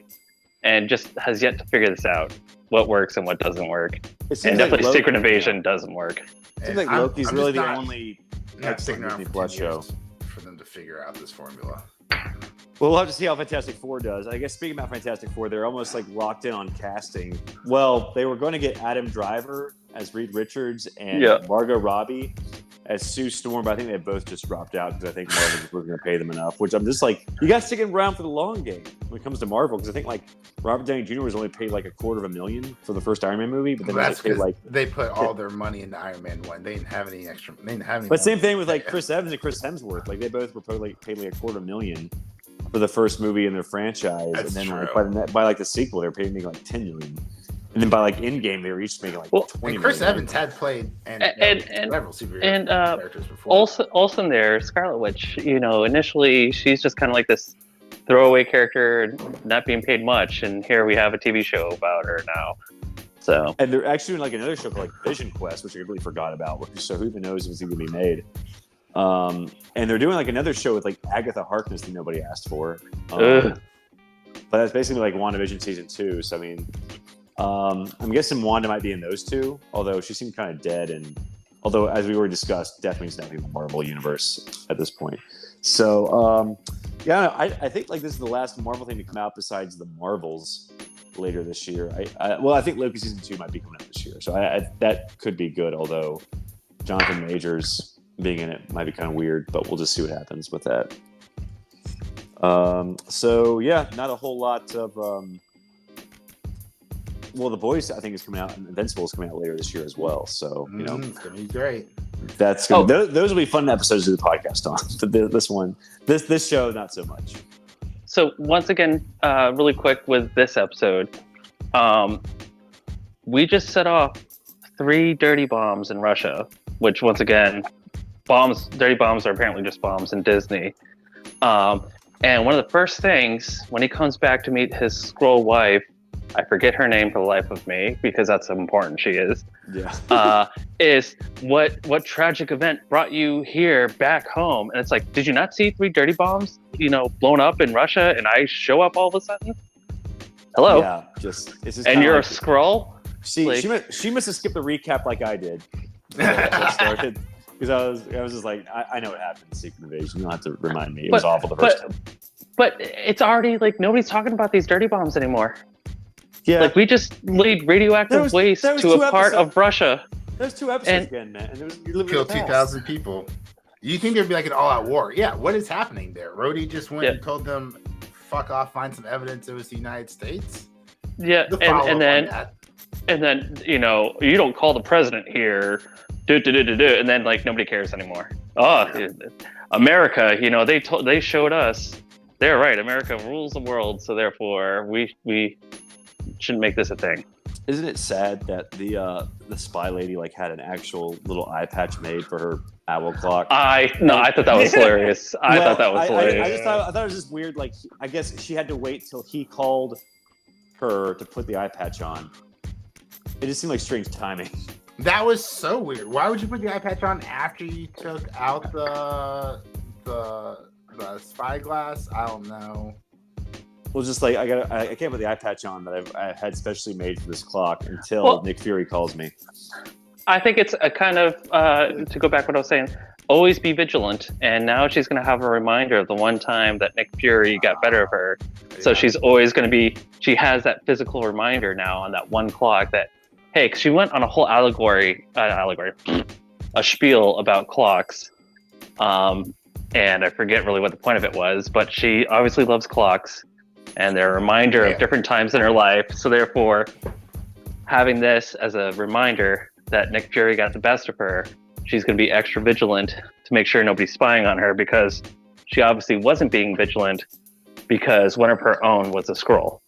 and just has yet to figure this out, what works and what doesn't work, and definitely Secret Invasion doesn't work. It seems like Loki's really the only Disney Plus show for them to figure out this formula. Well, we'll have to see how Fantastic Four does. I guess speaking about Fantastic Four, they're almost like locked in on casting. Well, they were going to get Adam Driver as Reed Richards and Margot Robbie as Sue Storm, but I think they both just dropped out because I think Marvel just wasn't going to pay them enough. Which I'm just like, you got to stick around for the long game when it comes to Marvel, because I think like Robert Downey Jr. was only paid like $250,000 for the first Iron Man movie, but then that's they paid like they put all their money into Iron Man 1. They didn't have any extra. They didn't have any. But same thing with like Chris Evans and Chris Hemsworth. Like they both were paid like $250,000 for the first movie in their franchise, That's and then true. like by like the sequel, they're making like $10 million. And then by like Endgame, they were each making like $20 million. Chris Evans had played several superhero characters before. Also there, Scarlet Witch. Initially she's just kind of like this throwaway character, not being paid much, and here we have a TV show about her now. So, and they're actually doing like another show called like Vision Quest, which I completely forgot about. So who even knows if it's even gonna be made? And they're doing like another show with like Agatha Harkness that nobody asked for. But that's basically like WandaVision season 2. So I mean. I'm guessing Wanda might be in those two, although she seemed kind of dead. And although, as we already discussed, definitely is nothing in the Marvel universe at this point. So, I think like this is the last Marvel thing to come out besides the Marvels later this year. I think Loki season 2 might be coming out this year, so that could be good. Although Jonathan Majors being in it might be kind of weird, but we'll just see what happens with that. Not a whole lot of. Well, The Boys, I think, is coming out, and Invincible is coming out later this year as well. So, it's gonna be great. That's good. Those will be fun episodes of the podcast on. But this show, not so much. So once again, really quick with this episode, we just set off 3 dirty bombs in Russia, which once again, dirty bombs are apparently just bombs in Disney. And one of the first things when he comes back to meet his Skrull wife, I forget her name for the life of me because that's how important she is. Yeah. Is what tragic event brought you here back home? And it's like, did you not see 3 dirty bombs, blown up in Russia, and I show up all of a sudden? Hello. Yeah. And you're a Skrull. She must have skipped the recap like I did. Started because I was just like, I know what happened in Secret Invasion. You don't have to remind me. It was awful the first time. But it's already like nobody's talking about these dirty bombs anymore. Yeah. Like we just laid radioactive waste to a part of Russia. There's 2 episodes again, man. And you killed 2,000 people. You think there'd be like an all-out war? Yeah. What is happening there? Rhodey just went and told them, "Fuck off! Find some evidence it was the United States." Yeah, and then you don't call the president here, and then like nobody cares anymore. America, they showed us. They're right. America rules the world, so therefore we shouldn't make this a thing. Isn't it sad that the spy lady like had an actual little eye patch made for her owl clock? I thought that was hilarious. I thought that was hilarious. I thought it was just weird. Like I guess she had to wait till he called her to put the eye patch on. It just seemed like strange timing. That was so weird. Why would you put the eye patch on after you took out the spyglass? I don't know. Well, just like I can't put the eye patch on that I had specially made for this clock until Nick Fury calls me. I think it's a kind of to go back to what I was saying. Always be vigilant, and now she's going to have a reminder of the one time that Nick Fury got better of her. Yeah. So she's always going to be. She has that physical reminder now on that one clock that, hey, 'cause she went on a whole a spiel about clocks, and I forget really what the point of it was, but she obviously loves clocks. And they're a reminder of different times in her life. So therefore, having this as a reminder that Nick Fury got the best of her, she's going to be extra vigilant to make sure nobody's spying on her, because she obviously wasn't being vigilant because one of her own was a Skrull.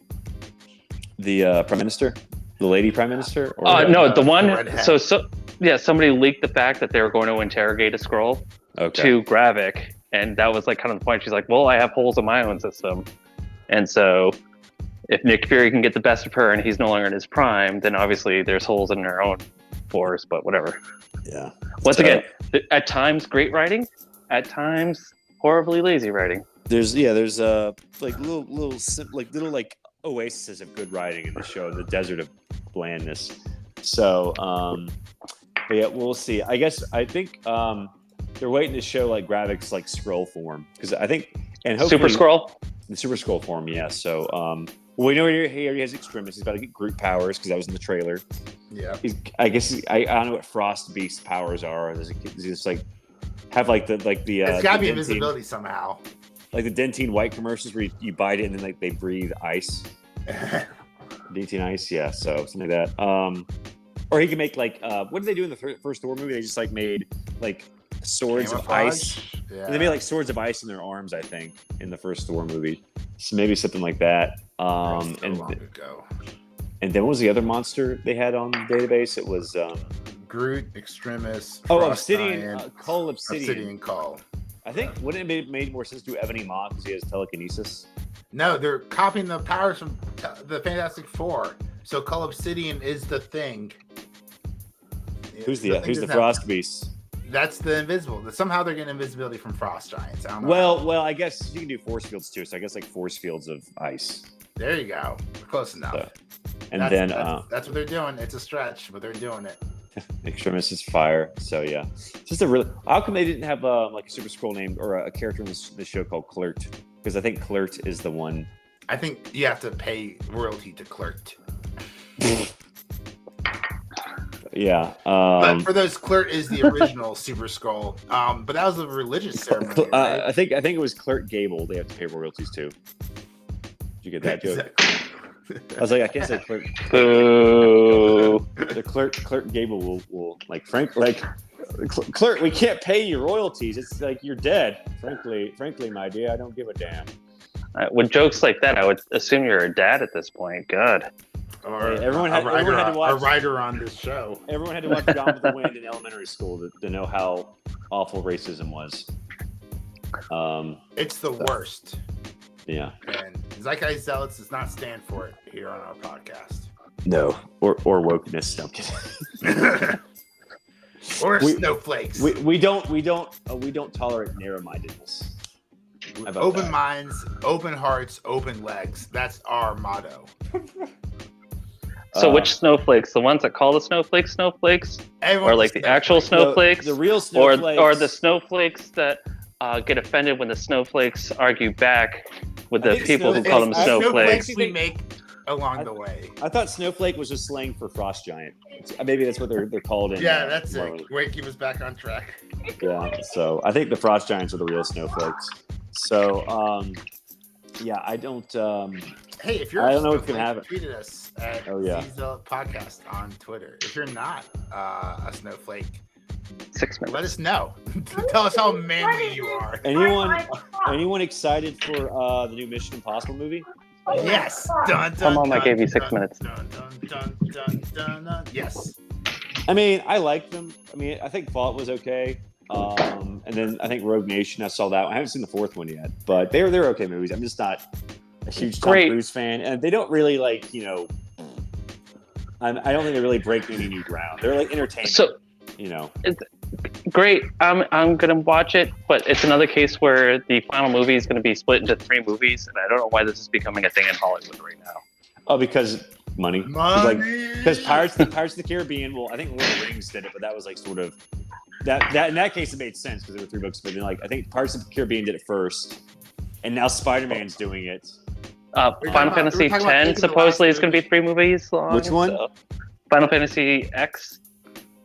The Prime Minister? The lady Prime Minister? No, the one. Somebody leaked the fact that they were going to interrogate a Skrull to Gravik. And that was like kind of the point. She's like, well, I have holes in my own system. And so if Nick Fury can get the best of her and he's no longer in his prime, then obviously there's holes in her own force, but whatever. Yeah. Once again, at times great writing, at times horribly lazy writing. There's like little oases of good writing in the show, in the desert of blandness. So, we'll see. I think they're waiting to show like Gravik's like Skrull form, because I think, and hopefully Super Skrull. The Super Skrull form, yes. So We know he already has extremis. He's about to get Groot powers because that was in the trailer. Yeah. I don't know what Frost Beast powers are. Does he just like have like the It's got to be invisibility somehow. Like the Dentine White commercials where you bite it and then like they breathe ice. Dentine ice, yeah. So something like that. Or he can make like what did they do in the first Thor movie? They just like made like swords of ice. Yeah. And they made like swords of ice in their arms, I think, in the first Thor movie. So maybe something like that. Long ago. And then what was the other monster they had on the database? It was Groot, Extremis. Obsidian, Cull, Obsidian Cull. I think wouldn't it have made more sense to do Ebony Maw because he has telekinesis? No, they're copying the powers from the Fantastic Four. So Cull Obsidian is the thing. Who's the Frost Beast? That's the invisible. Somehow they're getting invisibility from frost giants. I don't know. Well, I guess you can do force fields too. So I guess like force fields of ice. There you go. Close enough. So, that's what they're doing. It's a stretch, but they're doing it. Extremis is fire. So yeah, just a really. How come they didn't have like a Super Scroll name or a character in this show called Clert? Because I think Clert is the one. I think you have to pay royalty to Clert. Yeah. But for those, Clert is the original Super Scroll. But that was a religious ceremony. Right? I think it was Clert Gable. They have to pay royalties too. Did you get that joke? I was like, I can't say Clert. The Clert Gable will like Clert. We can't pay you royalties. It's like you're dead. Frankly, my dear, I don't give a damn. With jokes like that, I would assume you're a dad at this point. God. Or everyone had to watch a writer on this show. Everyone had to watch Gone with the Wind in elementary school to know how awful racism was. It's the worst. Yeah. And Zeitgeist Zealots does not stand for it here on our podcast. No. Or wokeness. No, I'm kidding. Or snowflakes. We don't tolerate narrow-mindedness. Open minds, open hearts, open legs. That's our motto. So which snowflakes? The ones that call the snowflakes, or like the actual snowflakes, the real snowflakes, or the snowflakes that get offended when the snowflakes argue back with the people who call them snowflakes. We make along the way. I thought snowflake was just slang for frost giant. Maybe that's what they're called in. Yeah, that's it. Wait, keep us back on track. Yeah, so I think the frost giants are the real snowflakes. So, yeah, I don't. Hey, if you're, I don't know if you can have it. Tweeted us at Diesel Podcast on Twitter. If you're not a snowflake, 6 minutes. Let us know. Tell us how manly you are. Anyone excited for the new Mission Impossible movie? Yes. Come on, I gave you 6 minutes. Yes. I mean, I liked them. I mean, I think Fallout was okay. And then I think Rogue Nation, I saw that one. I haven't seen the fourth one yet, but they're okay movies. I'm just not a huge Tom Cruise fan, and they don't really I don't think they really break any new ground. They're like entertainment. So, it's great. I'm gonna watch it, but it's another case where the final movie is gonna be split into 3 movies, and I don't know why this is becoming a thing in Hollywood right now. Oh, because money. Because Pirates of the Caribbean. Well, I think Lord of the Rings did it, but that was like sort of that in that case it made sense because there were 3 books. But then I think Pirates of the Caribbean did it first, and now Spider-Man's doing it. Final Fantasy X supposedly is going to be 3 movies long. Which one? So Final Fantasy X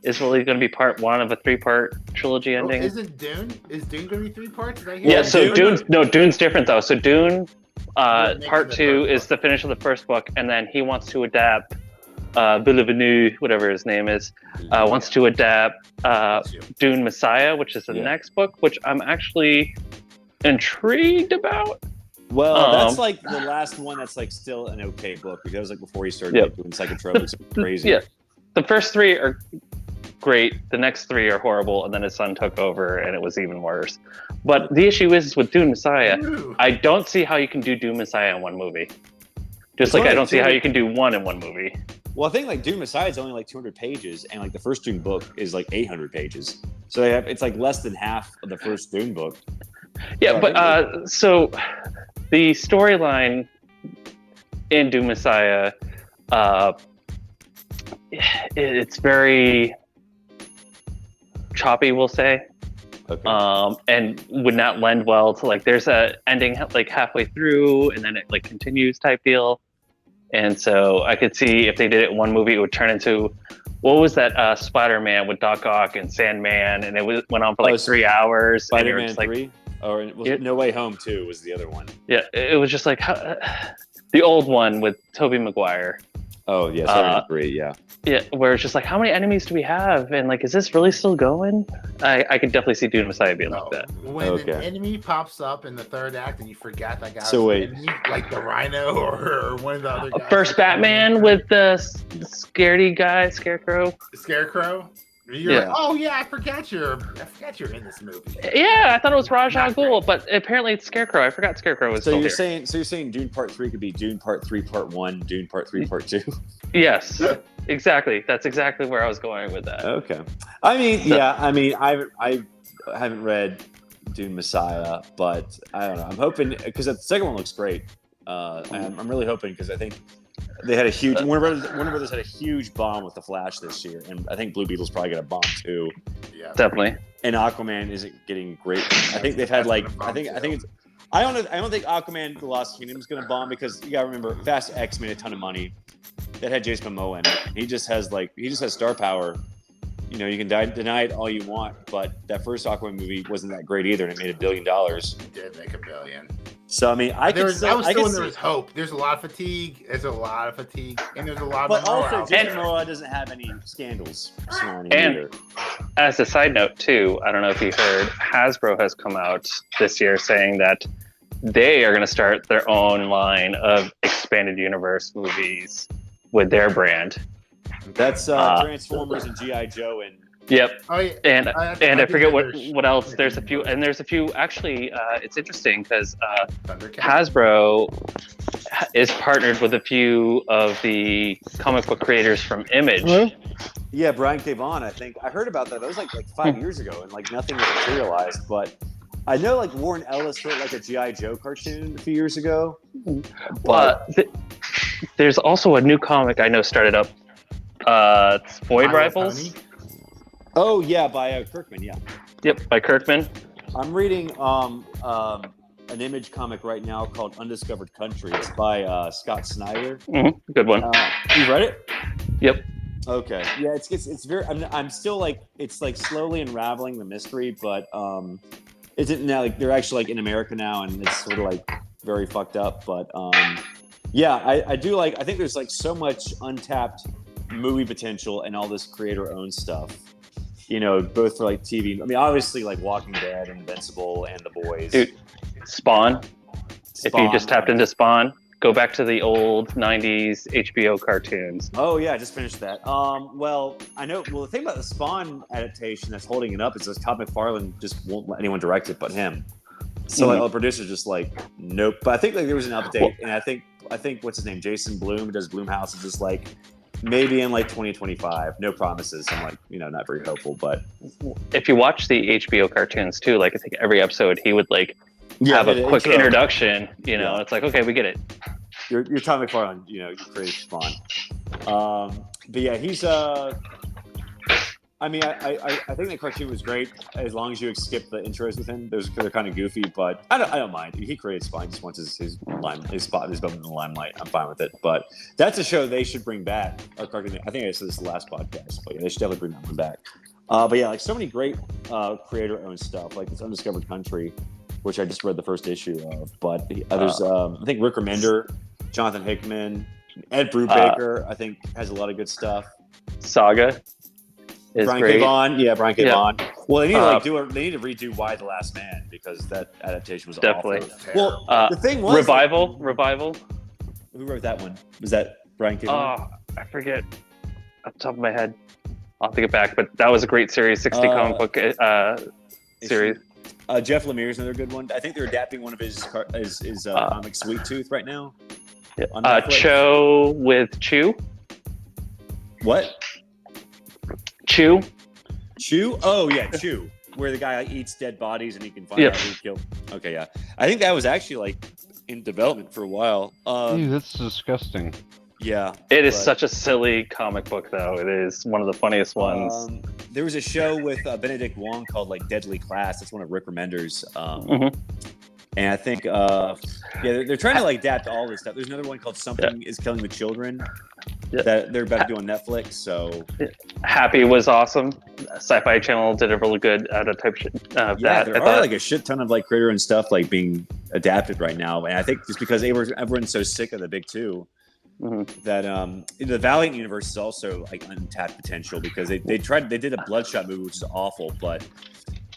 is really going to be part 1 of a 3-part trilogy ending. Isn't Dune? Is Dune going to be 3 parts? Yeah. So Dune's different though. So Dune, part 2 is the finish of the first book, and then he wants to adapt. Villeneuve, whatever his name is, wants to adapt Dune Messiah, which is the next book, which I'm actually intrigued about. Well, that's like the last one that's like still an okay book because that was like before he started doing psychotropics. Crazy. Yeah, the first 3 are great. The next 3 are horrible, and then his son took over, and it was even worse. But the issue is with Dune Messiah, I don't see how you can do Dune Messiah in 1 movie. Just like I don't see how you can do 1 in 1 movie. Well, I think like Dune Messiah is only like 200 pages, and like the first Dune book is like 800 pages. So it's like less than half of the first Dune book. Yeah, but so the storyline in Dune Messiah, it's very choppy, we'll say. Okay. And would not lend well to like there's a ending like halfway through and then it like continues type deal. And so I could see if they did it in one movie, it would turn into, what was that Spider-Man with Doc Ock and Sandman, and went on for like 3 hours. Spider-Man like, 3? Or was it No Way Home 2 was the other one. Yeah, it was just like the old one with Tobey Maguire. Oh, yeah, Spider-Man 3, yeah. Yeah, where it's just like, how many enemies do we have? And like, is this really still going? I could definitely see Dune Messiah being like that. When an enemy pops up in the third act and you forgot that guy so was wait. an enemy, like the Rhino or one of the other guys. First Batman with the scaredy guy, Scarecrow. Scarecrow? You're like, oh yeah, I forgot you're in this movie. Yeah, I thought it was Raj Al Ghul, but apparently it's Scarecrow. I forgot Scarecrow was so still you're here. saying Dune Part 3 could be Dune Part 3 Part 1, Dune Part 3 Part 2? Yes, exactly. That's exactly where I was going with that. Okay. I haven't read Dune Messiah, but I don't know. I'm hoping, because the second one looks great. I'm really hoping, because I think they had a huge Warner Brothers had a huge bomb with the Flash this year, and I think Blue Beetle's probably got a bomb too. Yeah, definitely. And Aquaman isn't getting great. I think they've had like I think it's. I don't think Aquaman: The Lost Kingdom is going to bomb, because you got to remember Fast X made a ton of money. That had Jason Momoa in it. He just has star power. You know, you can deny it all you want, but that first Aquaman movie wasn't that great either, and it made $1 billion. It did make $1 billion. So I mean, there was hope. There's a lot of fatigue. And there's a lot of But also, Jason Momoa doesn't have any scandals surrounding him either. As a side note, too, I don't know if you heard, Hasbro has come out this year saying that they are going to start their own line of expanded universe movies with their brand. That's Transformers and G.I. Joe and. Yep. Oh, yeah. And I forget what else. There's a few actually. It's interesting because Hasbro is partnered with a few of the comic book creators from Image. Hello? Yeah, Brian K. Vaughan. I think I heard about that. That was like 5 years ago, and like nothing was materialized. But I know like Warren Ellis wrote like a G.I. Joe cartoon a few years ago. But there's also a new comic I know started up. It's Void Rivals. Oh yeah, by Kirkman. Yeah. Yep, by Kirkman. I'm reading an Image comic right now called Undiscovered Country. It's by Scott Snyder. Mm-hmm. Good one. You read it? Yep. Okay. Yeah, it's very. I'm still like it's like slowly unraveling the mystery, but isn't now like they're actually like in America now, and it's sort of like very fucked up. But yeah, I do like. I think there's like so much untapped movie potential and all this creator-owned stuff. You know, both for like TV. I mean, obviously, like Walking Dead, Invincible, and The Boys. Dude, Spawn. If you just tapped into Spawn, go back to the old '90s HBO cartoons. Oh yeah, I just finished that. Well, I know. Well, the thing about the Spawn adaptation that's holding it up is that Todd McFarlane just won't let anyone direct it but him. So like, all the producers just like, nope. But I think like there was an update, and I think what's his name, Jason Blum, who does Blumhouse, is just like. Maybe in like 2025. No promises. I'm like, not very hopeful. But if you watch the HBO cartoons too, like I think every episode he would like have a quick introduction. It's like, okay, we get it. You're Tom McFarlane. You created Spawn. But yeah, he's I mean, I think the cartoon was great as long as you skip the intros with him. They're kind of goofy, but I don't mind. He created Spawn. He just wants his spot, his moment in the limelight. I'm fine with it. But that's a show they should bring back. A cartoon. I think I said this last podcast, but yeah, they should definitely bring that one back. But yeah, like so many great creator-owned stuff, like this Undiscovered Country, which I just read the first issue of. But there's I think Rick Remender, Jonathan Hickman, Ed Brubaker. I think has a lot of good stuff. Saga. Brian K. Vaughan, Brian K. Vaughan. Well, they need they need to redo Y the Last Man, because that adaptation was definitely awful. Well, the thing was Revival. Who wrote that one? Was that Brian K. Vaughan? Oh, I forget off the top of my head. I'll take it back, but that was a great series, 60 comic book series. Jeff Lemire's another good one. I think they're adapting one of his comics, Sweet Tooth, right now. Yeah. Cho with Chew. What? Chew? Oh yeah, Chew. Where the guy eats dead bodies and he can find out who killed. Okay, yeah. I think that was actually like in development for a while. Ew, that's disgusting. Yeah. It is such a silly comic book, though. It is one of the funniest ones. There was a show with Benedict Wong called like Deadly Class. That's one of Rick Remender's And I think, they're trying to like adapt all this stuff. There's another one called Something is Killing the Children that they're about to do on Netflix. So Happy was awesome. Sci-Fi Channel did a really good adaptation of that. There are like a shit ton of like Critter and stuff like being adapted right now. And I think just because everyone's so sick of the big two, that the Valiant universe is also like untapped potential because they did a Bloodshot movie, which is awful, but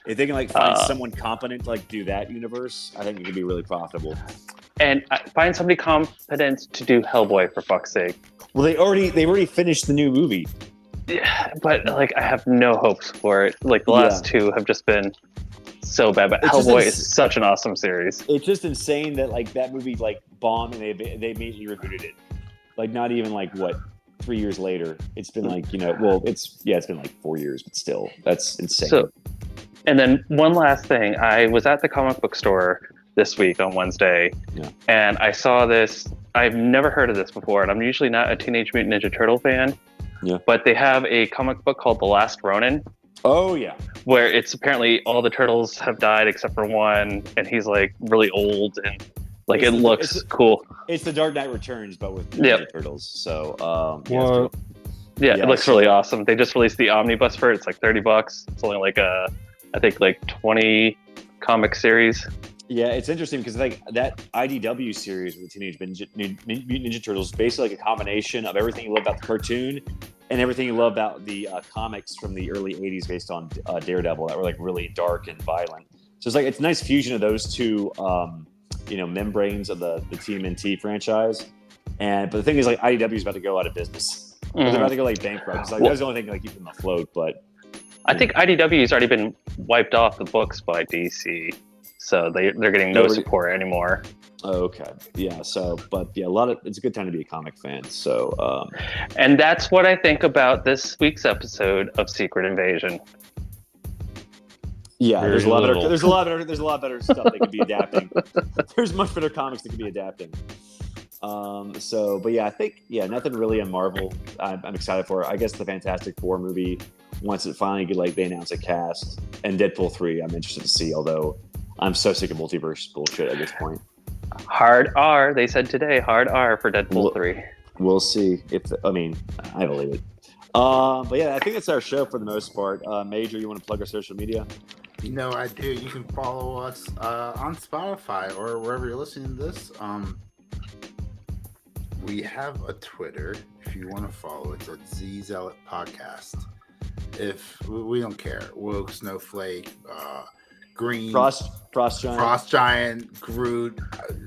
if they can like find someone competent to like do that universe, I think it could be really profitable. And find somebody competent to do Hellboy, for fuck's sake. Well, they've already finished the new movie. Yeah, but like I have no hopes for it. Like the last two have just been so bad. But Hellboy is such an awesome series. It's just insane that like that movie like bombed and they immediately rebooted it. Like not even like 3 years later. It's been like it's been like 4 years, but still that's insane. So, and then one last thing, I was at the comic book store this week on Wednesday, and I saw this. I've never heard of this before, and I'm usually not a Teenage Mutant Ninja Turtle fan. Yeah. But they have a comic book called The Last Ronin. Oh yeah. Where it's apparently all the turtles have died except for one, and he's like really old and like it looks cool. It's the Dark Knight Returns, but with Ninja Turtles. So it looks really awesome. They just released the omnibus for it. It's like $30. It's only like I think like 20 comic series. Yeah, it's interesting because like that IDW series with Teenage Mutant Ninja Turtles is basically like a combination of everything you love about the cartoon and everything you love about the comics from the early 80s based on Daredevil that were like really dark and violent. So it's a nice fusion of those two membranes of the TMNT franchise. But the thing is like IDW is about to go out of business. They're about to go like bankrupt. Like, that was the only thing like keeping them afloat. But I think IDW has already been wiped off the books by DC. So they're getting no support anymore. Okay. Yeah. So, but yeah, it's a good time to be a comic fan. So, and that's what I think about this week's episode of Secret Invasion. Yeah, there's a lot better stuff they could be adapting. There's much better comics that could be adapting. But yeah, I think nothing really on Marvel. I'm excited for. I guess the Fantastic Four movie, once it finally they announce a cast, and Deadpool 3, I'm interested to see. Although I'm so sick of multiverse bullshit at this point. Hard R, they said today. Hard R for Deadpool 3. We'll see. I believe it. But yeah, I think that's our show for the most part. Major, you want to plug our social media? I do. You can follow us on Spotify or wherever you're listening to this. We have a Twitter. If you want to follow, it's at Zealot Podcast. If we don't care, woke, snowflake, green, frost giant, Groot,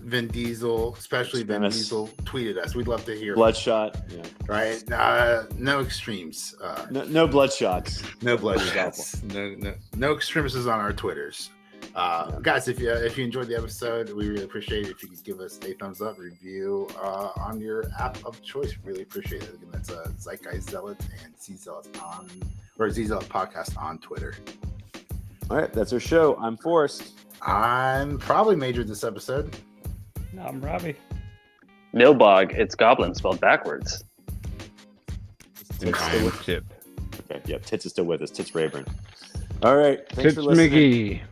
Vin Diesel, especially Vin Diesel, tweeted us. We'd love to hear. Bloodshot, right? No extremes. No bloodshots. No bloodshots. No extremists on our Twitters. Guys, if you enjoyed the episode, we really appreciate it if you could give us a thumbs up, review on your app of choice. Really appreciate it. Again, that's Zeitgeist Zealot and Z-Zealot Z-Zealot Podcast on Twitter. All right, that's our show. I'm Forrest. I'm probably Major this episode. No, I'm Robbie. Milbog, it's Goblin spelled backwards. Tits still with Tip. Okay, yeah, Tits is still with us. Tits Rayburn. All right, thanks Tits for listening. Mickey.